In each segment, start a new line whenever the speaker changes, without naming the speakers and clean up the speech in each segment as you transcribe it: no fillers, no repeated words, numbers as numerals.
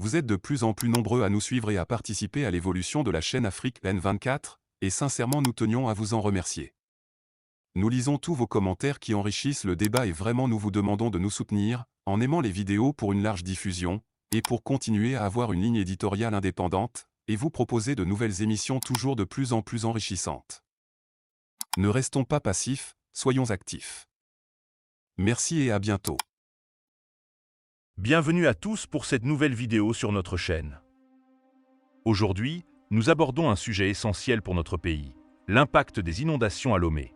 Vous êtes de plus en plus nombreux à nous suivre et à participer à l'évolution de la chaîne Afrique N24, et sincèrement nous tenions à vous en remercier. Nous lisons tous vos commentaires qui enrichissent le débat et vraiment nous vous demandons de nous soutenir, en aimant les vidéos pour une large diffusion, et pour continuer à avoir une ligne éditoriale indépendante, et vous proposer de nouvelles émissions toujours de plus en plus enrichissantes. Ne restons pas passifs, soyons actifs. Merci et à bientôt.
Bienvenue à tous pour cette nouvelle vidéo sur notre chaîne. Aujourd'hui, nous abordons un sujet essentiel pour notre pays, l'impact des inondations à Lomé.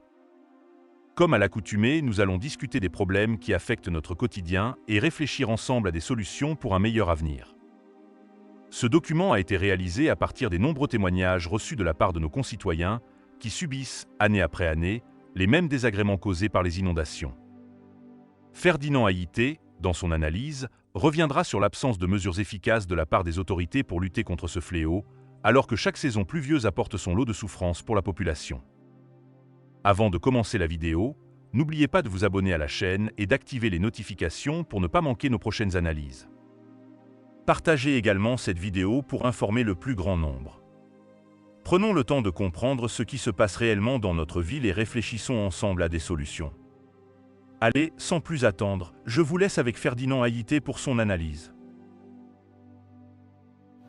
Comme à l'accoutumée, nous allons discuter des problèmes qui affectent notre quotidien et réfléchir ensemble à des solutions pour un meilleur avenir. Ce document a été réalisé à partir des nombreux témoignages reçus de la part de nos concitoyens qui subissent, année après année, les mêmes désagréments causés par les inondations. Ferdinand Haïté, dans son analyse, reviendra sur l'absence de mesures efficaces de la part des autorités pour lutter contre ce fléau, alors que chaque saison pluvieuse apporte son lot de souffrances pour la population. Avant de commencer la vidéo, n'oubliez pas de vous abonner à la chaîne et d'activer les notifications pour ne pas manquer nos prochaines analyses. Partagez également cette vidéo pour informer le plus grand nombre. Prenons le temps de comprendre ce qui se passe réellement dans notre ville et réfléchissons ensemble à des solutions. Allez, sans plus attendre, je vous laisse avec Ferdinand Haïté pour son analyse.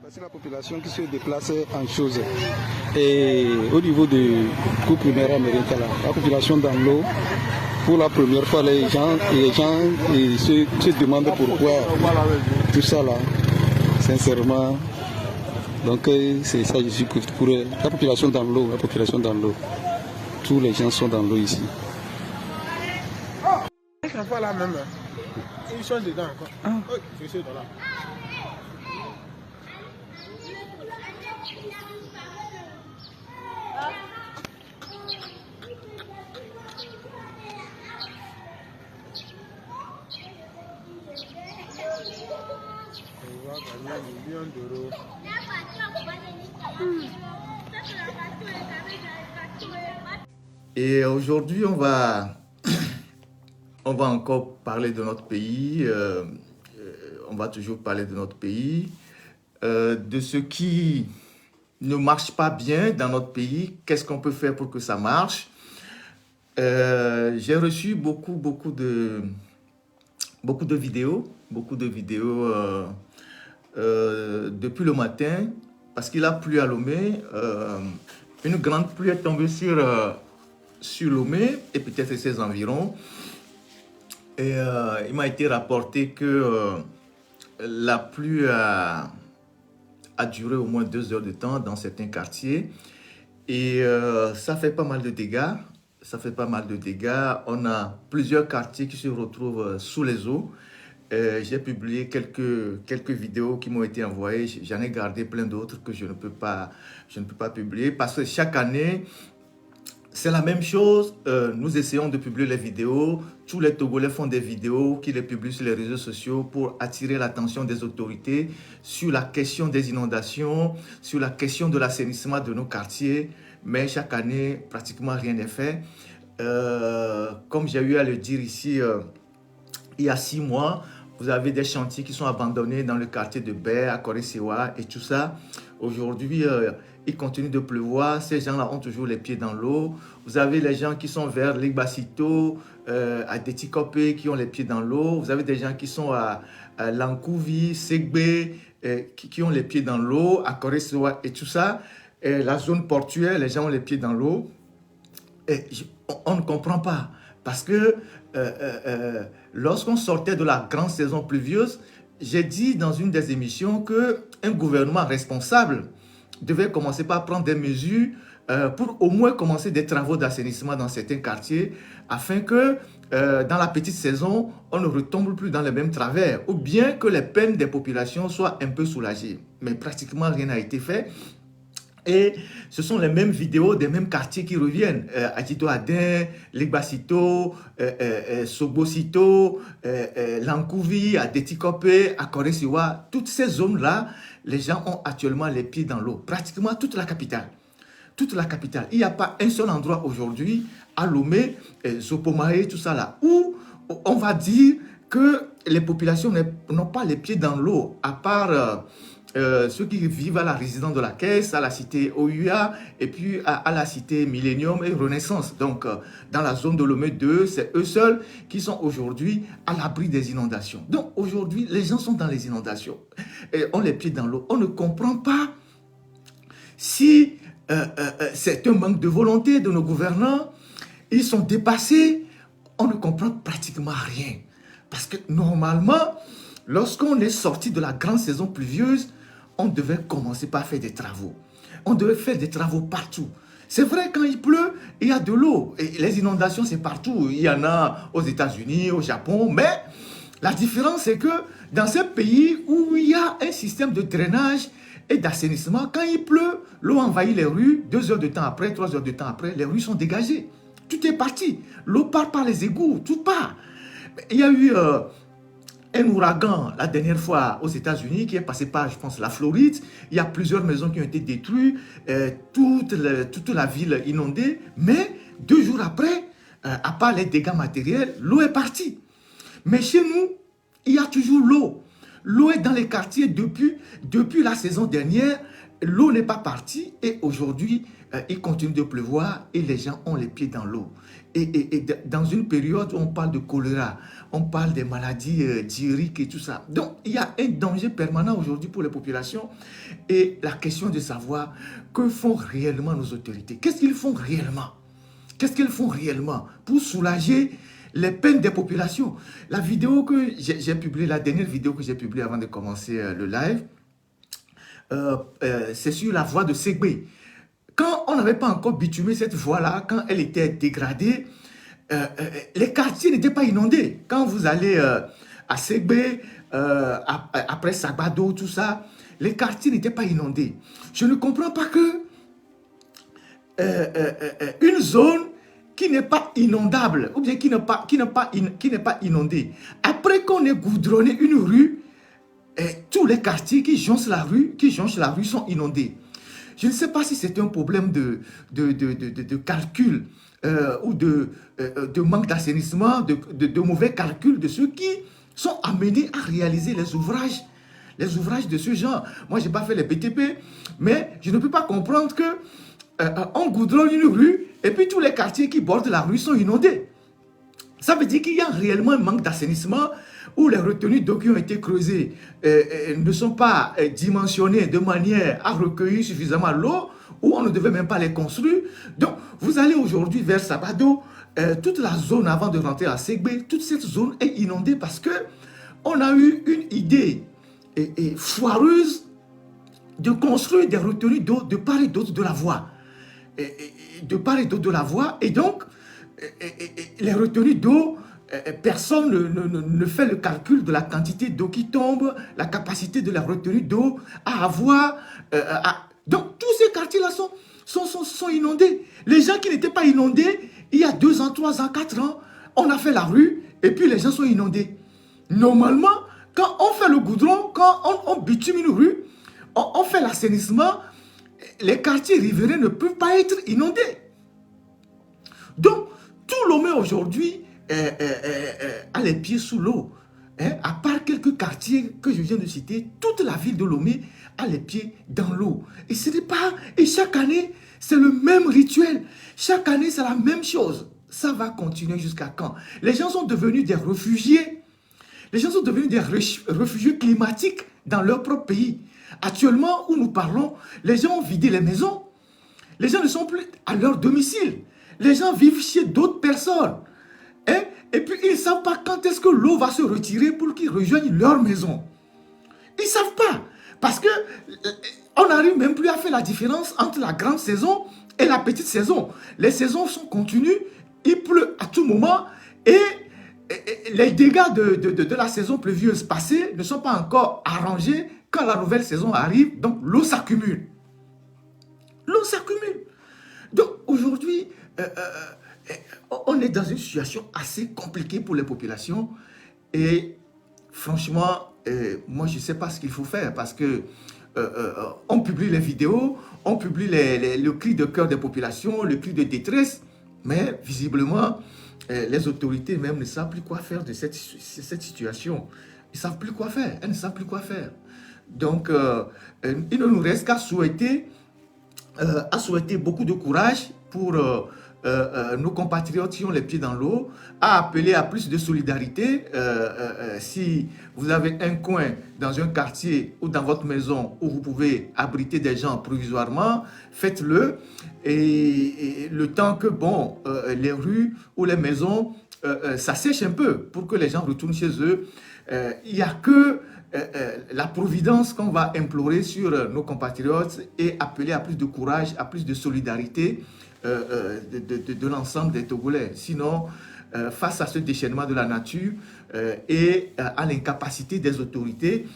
C'est la population qui se déplace en chose. Et au niveau du groupe primaire américain, la population dans l'eau, pour la première fois, les gens se demandent pourquoi tout ça là, sincèrement. Donc c'est ça, je suis pour la population dans l'eau, la population dans l'eau. Tous les gens sont dans l'eau ici.
Ça pas la même. Ils sont dedans encore. Ah. Oui, je suis dans là. On va gagner 1 million d'euros.
Et aujourd'hui, on va encore parler de notre pays, on va toujours parler de notre pays, de ce qui ne marche pas bien dans notre pays, qu'est-ce qu'on peut faire pour que ça marche. J'ai reçu beaucoup de vidéos, depuis le matin, parce qu'il a plu à Lomé, une grande pluie est tombée sur Lomé et peut-être ses environs. Et il m'a été rapporté que la pluie a duré au moins 2 heures de temps dans certains quartiers. Et ça fait pas mal de dégâts. On a plusieurs quartiers qui se retrouvent sous les eaux. J'ai publié quelques vidéos qui m'ont été envoyées. J'en ai gardé plein d'autres que je ne peux pas publier parce que chaque année, c'est la même chose, nous essayons de publier les vidéos, tous les Togolais font des vidéos qui les publient sur les réseaux sociaux pour attirer l'attention des autorités sur la question des inondations, sur la question de l'assainissement de nos quartiers, mais chaque année, pratiquement rien n'est fait. Comme j'ai eu à le dire ici, il y a 6 mois, vous avez des chantiers qui sont abandonnés dans le quartier de Baie, à Koresewa et tout ça. Aujourd'hui, il continue de pleuvoir, ces gens-là ont toujours les pieds dans l'eau. Vous avez les gens qui sont vers Ligbasito, à Detikopé, qui ont les pieds dans l'eau. Vous avez des gens qui sont à Lankouvi, Segbe, qui ont les pieds dans l'eau, à Koresewa et tout ça. Et la zone portuaire, les gens ont les pieds dans l'eau. On ne comprend pas, parce que lorsqu'on sortait de la grande saison pluvieuse, j'ai dit dans une des émissions qu'un gouvernement responsable devait commencer par prendre des mesures pour au moins commencer des travaux d'assainissement dans certains quartiers afin que dans la petite saison, on ne retombe plus dans les mêmes travers ou bien que les peines des populations soient un peu soulagées. Mais pratiquement rien n'a été fait. Et ce sont les mêmes vidéos des mêmes quartiers qui reviennent. Adjito Adin, Ligbasito, Sobosito, Lankouvi, Adetikopé, à Koresewa. Toutes ces zones-là, les gens ont actuellement les pieds dans l'eau. Pratiquement toute la capitale. Toute la capitale. Il n'y a pas un seul endroit aujourd'hui, à Lomé, Zopomae, tout ça là, où on va dire que les populations n'ont pas les pieds dans l'eau, à part ceux qui vivent à la résidence de la Caisse, à la cité OUA, et puis à la cité Millennium et Renaissance. Donc, dans la zone de Lomé 2, c'est eux seuls qui sont aujourd'hui à l'abri des inondations. Donc, aujourd'hui, les gens sont dans les inondations, et ont les pieds dans l'eau. On ne comprend pas si c'est un manque de volonté de nos gouvernants, ils sont dépassés, on ne comprend pratiquement rien. Parce que normalement, lorsqu'on est sorti de la grande saison pluvieuse, on devait commencer par faire des travaux. On devait faire des travaux partout. C'est vrai, quand il pleut, il y a de l'eau. Et les inondations, c'est partout. Il y en a aux États-Unis, au Japon. Mais la différence, c'est que dans ces pays où il y a un système de drainage et d'assainissement, quand il pleut, l'eau envahit les rues. 2 heures de temps après, 3 heures de temps après, les rues sont dégagées. Tout est parti. L'eau part par les égouts, tout part. Il y a eu un ouragan la dernière fois aux États-Unis qui est passé par, je pense, la Floride. Il y a plusieurs maisons qui ont été détruites, toute la ville inondée. Mais 2 jours après, à part les dégâts matériels, l'eau est partie. Mais chez nous, il y a toujours l'eau. L'eau est dans les quartiers depuis la saison dernière. L'eau n'est pas partie et aujourd'hui, il continue de pleuvoir et les gens ont les pieds dans l'eau. Et dans une période où on parle de choléra, on parle des maladies diarrhéiques et tout ça. Donc, il y a un danger permanent aujourd'hui pour les populations. Et la question de savoir que font réellement nos autorités. Qu'est-ce qu'ils font réellement? Qu'est-ce qu'ils font réellement pour soulager les peines des populations? La vidéo que j'ai publiée, la dernière vidéo que j'ai publiée avant de commencer le live, c'est sur la voie de Ségbé. Quand on n'avait pas encore bitumé cette voie-là, quand elle était dégradée, les quartiers n'étaient pas inondés. Quand vous allez à Ségbé, après Sagbado, tout ça, les quartiers n'étaient pas inondés. Je ne comprends pas que une zone qui n'est pas inondable, ou bien qui n'est pas inondée, après qu'on ait goudronné une rue, tous les quartiers qui jonchent la rue sont inondés. Je ne sais pas si c'est un problème de calcul ou de manque d'assainissement, de mauvais calcul de ceux qui sont amenés à réaliser les ouvrages de ce genre. Moi, je n'ai pas fait les BTP, mais je ne peux pas comprendre qu'on goudronne une rue et puis tous les quartiers qui bordent la rue sont inondés. Ça veut dire qu'il y a réellement un manque d'assainissement où les retenues d'eau qui ont été creusées ne sont pas dimensionnées de manière à recueillir suffisamment l'eau, où on ne devait même pas les construire. Donc, vous allez aujourd'hui vers Sabado, toute la zone avant de rentrer à Ségbé, toute cette zone est inondée parce que on a eu une idée foireuse de construire des retenues d'eau de part et d'autre de la voie. De part et d'autre de la voie, et donc, les retenues d'eau, personne ne fait le calcul de la quantité d'eau qui tombe, la capacité de la retenue d'eau à avoir. Donc, tous ces quartiers-là sont inondés. Les gens qui n'étaient pas inondés, il y a 2 ans, 3 ans, 4 ans, on a fait la rue et puis les gens sont inondés. Normalement, quand on fait le goudron, quand on bitume une rue, on fait l'assainissement, les quartiers riverains ne peuvent pas être inondés. Donc, tout Lomé aujourd'hui a les pieds sous l'eau. À part quelques quartiers que je viens de citer, toute la ville de Lomé a les pieds dans l'eau. Et ce n'est pas... Et chaque année, c'est le même rituel. Chaque année, c'est la même chose. Ça va continuer jusqu'à quand? Les gens sont devenus des réfugiés. Les gens sont devenus des réfugiés climatiques dans leur propre pays. Actuellement, où nous parlons, les gens ont vidé les maisons. Les gens ne sont plus à leur domicile. Les gens vivent chez d'autres personnes. Et puis, ils ne savent pas quand est-ce que l'eau va se retirer pour qu'ils rejoignent leur maison. Ils ne savent pas. Parce qu'on n'arrive même plus à faire la différence entre la grande saison et la petite saison. Les saisons sont continues, il pleut à tout moment et les dégâts de la saison pluvieuse passée ne sont pas encore arrangés quand la nouvelle saison arrive. Donc, l'eau s'accumule. L'eau s'accumule. Donc, aujourd'hui, on est dans une situation assez compliquée pour les populations et franchement, moi je ne sais pas ce qu'il faut faire parce que on publie les vidéos, on publie le cri de cœur des populations, le cri de détresse, mais visiblement les autorités même ne savent plus quoi faire de cette situation. Ils ne savent plus quoi faire. Elles ne savent plus quoi faire. Donc, il ne nous reste qu'à souhaiter beaucoup de courage pour nos compatriotes qui ont les pieds dans l'eau, à appeler à plus de solidarité. Si vous avez un coin dans un quartier ou dans votre maison où vous pouvez abriter des gens provisoirement, faites-le. Et le temps que les rues ou les maisons s'assèchent un peu pour que les gens retournent chez eux, il n'y a que la providence qu'on va implorer sur nos compatriotes et appeler à plus de courage, à plus de solidarité de l'ensemble des Togolais. Sinon, face à ce déchaînement de la nature et à l'incapacité des autorités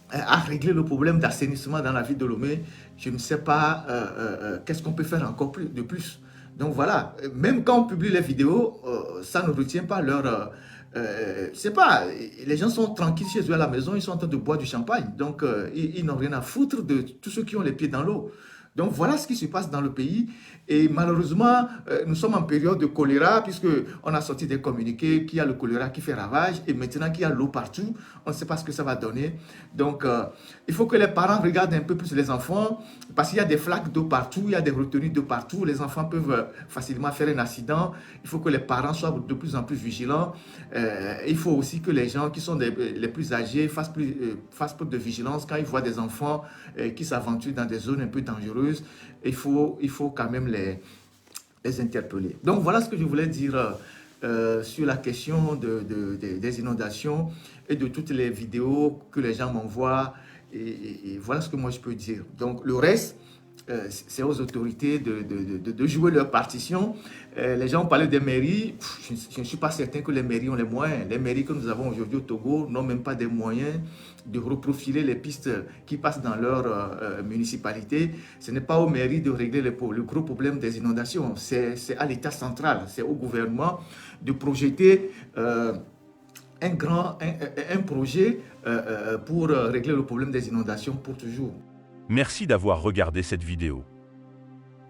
à régler le problème d'assainissement dans la ville de Lomé, je ne sais pas qu'est-ce qu'on peut faire encore de plus. Donc voilà, même quand on publie les vidéos, ça ne retient pas leur... c'est pas, les gens sont tranquilles chez eux à la maison, ils sont en train de boire du champagne. Donc, ils n'ont rien à foutre de tous ceux qui ont les pieds dans l'eau. Donc, voilà ce qui se passe dans le pays. Et malheureusement, nous sommes en période de choléra, puisqu'on a sorti des communiqués qu'il y a le choléra qui fait ravage. Et maintenant qu'il y a l'eau partout, on ne sait pas ce que ça va donner. Donc, il faut que les parents regardent un peu plus les enfants, parce qu'il y a des flaques d'eau partout, il y a des retenues d'eau partout. Les enfants peuvent facilement faire un accident. Il faut que les parents soient de plus en plus vigilants. Il faut aussi que les gens qui sont les plus âgés fassent plus de vigilance quand ils voient des enfants qui s'aventurent dans des zones un peu dangereuses. Il faut quand même les interpeller. Donc voilà ce que je voulais dire sur la question des inondations et de toutes les vidéos que les gens m'envoient. Et voilà ce que moi je peux dire. Donc le reste, c'est aux autorités de jouer leur partition. Les gens ont parlé des mairies. Je ne suis pas certain que les mairies ont les moyens. Les mairies que nous avons aujourd'hui au Togo n'ont même pas des moyens de reprofiler les pistes qui passent dans leur municipalité. Ce n'est pas aux mairies de régler le gros problème des inondations. C'est à l'État central, c'est au gouvernement de projeter un projet pour régler le problème des inondations pour toujours.
Merci d'avoir regardé cette vidéo.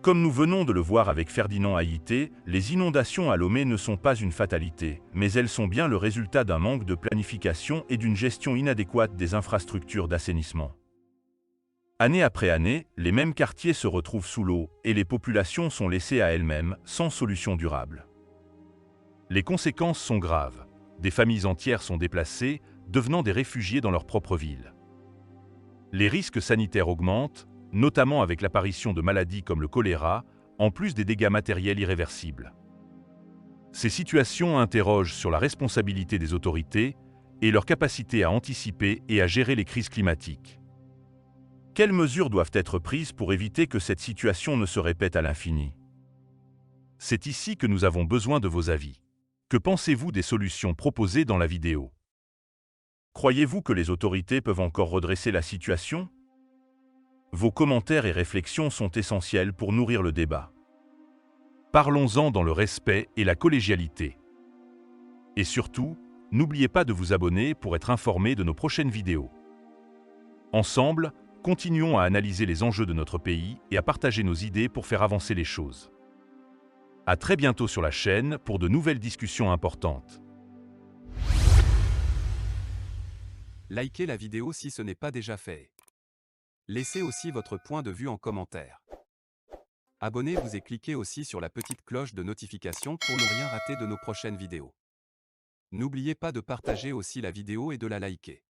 Comme nous venons de le voir avec Ferdinand Haïté, les inondations à Lomé ne sont pas une fatalité, mais elles sont bien le résultat d'un manque de planification et d'une gestion inadéquate des infrastructures d'assainissement. Année après année, les mêmes quartiers se retrouvent sous l'eau et les populations sont laissées à elles-mêmes, sans solution durable. Les conséquences sont graves. Des familles entières sont déplacées, devenant des réfugiés dans leur propre ville. Les risques sanitaires augmentent, notamment avec l'apparition de maladies comme le choléra, en plus des dégâts matériels irréversibles. Ces situations interrogent sur la responsabilité des autorités et leur capacité à anticiper et à gérer les crises climatiques. Quelles mesures doivent être prises pour éviter que cette situation ne se répète à l'infini? C'est ici que nous avons besoin de vos avis. Que pensez-vous des solutions proposées dans la vidéo? Croyez-vous que les autorités peuvent encore redresser la situation? Vos commentaires et réflexions sont essentiels pour nourrir le débat. Parlons-en dans le respect et la collégialité. Et surtout, n'oubliez pas de vous abonner pour être informé de nos prochaines vidéos. Ensemble, continuons à analyser les enjeux de notre pays et à partager nos idées pour faire avancer les choses. À très bientôt sur la chaîne pour de nouvelles discussions importantes.
Likez la vidéo si ce n'est pas déjà fait. Laissez aussi votre point de vue en commentaire. Abonnez-vous et cliquez aussi sur la petite cloche de notification pour ne rien rater de nos prochaines vidéos. N'oubliez pas de partager aussi la vidéo et de la liker.